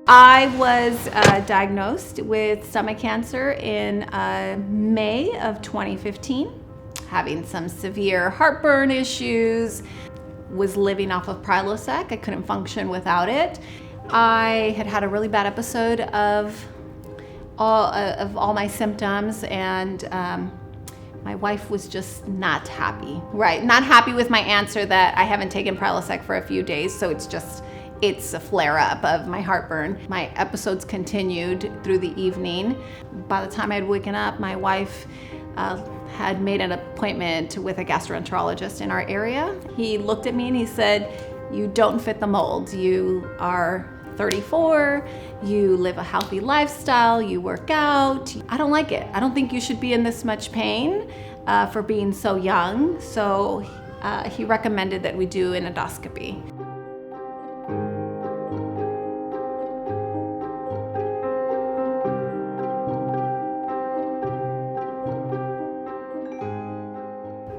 I was diagnosed with stomach cancer in May of 2015, having some severe heartburn issues, was living off of Prilosec. I couldn't function without it. I had had a really bad episode of all my symptoms, and my wife was just not happy, right? Not happy with my answer that I haven't taken Prilosec for a few days, so it's a flare-up of my heartburn. My episodes continued through the evening. By the time I'd waken up, my wife had made an appointment with a gastroenterologist in our area. He looked at me and he said, "You don't fit the mold. You are 34, you live a healthy lifestyle, you work out. I don't like it. I don't think you should be in this much pain for being so young." So he recommended that we do an endoscopy.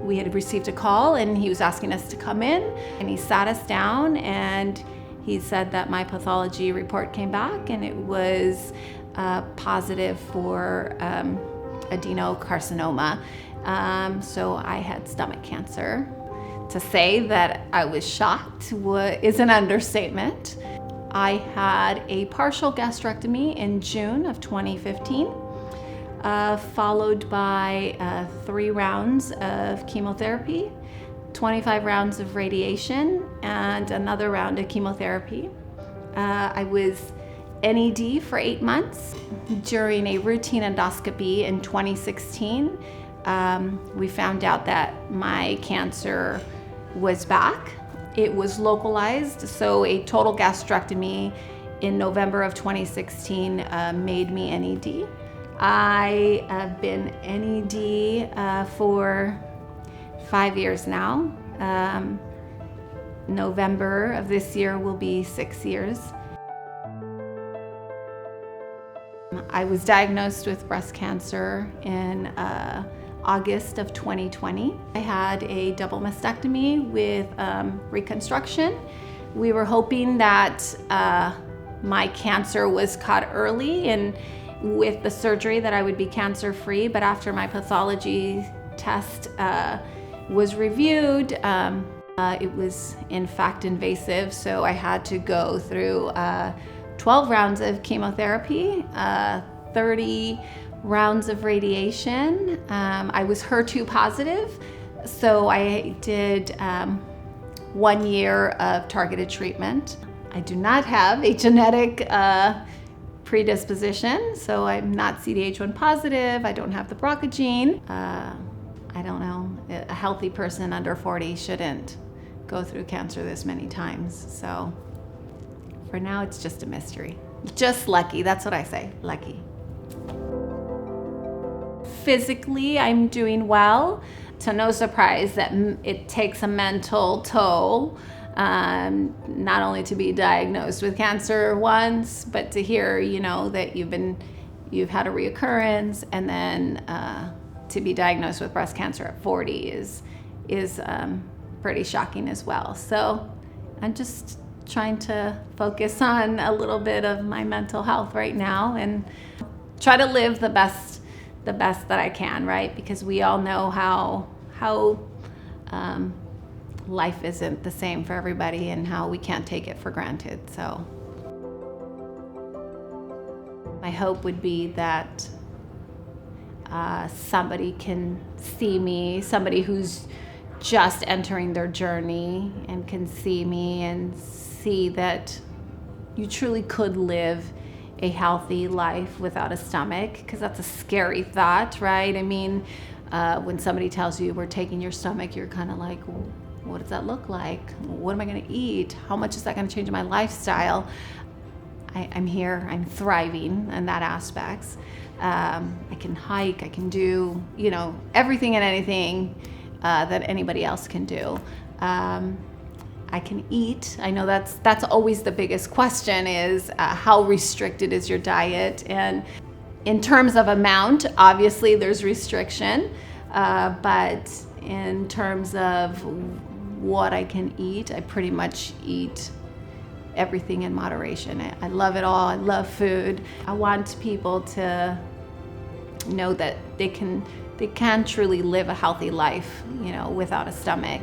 We had received a call and he was asking us to come in, and he sat us down and he said that my pathology report came back and it was positive for adenocarcinoma. So I had stomach cancer. To say that I was shocked is an understatement. I had a partial gastrectomy in June of 2015. Followed by 3 rounds of chemotherapy, 25 rounds of radiation, and another round of chemotherapy. I was NED for 8 months. During a routine endoscopy in 2016, we found out that my cancer was back. It was localized, so a total gastrectomy in November of 2016 made me NED. I have been NED for 5 years now. November of this year will be 6 years. I was diagnosed with breast cancer in August of 2020. I had a double mastectomy with reconstruction. We were hoping that my cancer was caught early and with the surgery that I would be cancer-free, but after my pathology test was reviewed, it was in fact invasive, so I had to go through 12 rounds of chemotherapy, 30 rounds of radiation. I was HER2 positive, so I did 1 year of targeted treatment. I do not have a genetic predisposition, so I'm not CDH1 positive, I don't have the BRCA gene. I don't know, a healthy person under 40 shouldn't go through cancer this many times. So for now, it's just a mystery. Just lucky, that's what I say, lucky. Physically, I'm doing well. To no surprise that it takes a mental toll. Not only to be diagnosed with cancer once, but to hear, that you've had a recurrence, and then to be diagnosed with breast cancer at 40 is pretty shocking as well. So I'm just trying to focus on a little bit of my mental health right now and try to live the best that I can, right? Because we all know how life isn't the same for everybody and how we can't take it for granted. So my hope would be that somebody can see me, somebody who's just entering their journey and can see me and see that you truly could live a healthy life without a stomach, because that's a scary thought, right? I mean, when somebody tells you we're taking your stomach, you're kind of like, well, what does that look like? What am I going to eat? How much is that going to change my lifestyle? I'm here, I'm thriving in that aspects. I can hike, I can do, everything and anything that anybody else can do. I can eat. I know that's always the biggest question is how restricted is your diet? And in terms of amount, obviously there's restriction, but in terms of what I can eat, I pretty much eat everything in moderation. I love it all. I love food. I want people to know that they can truly live a healthy life, without a stomach.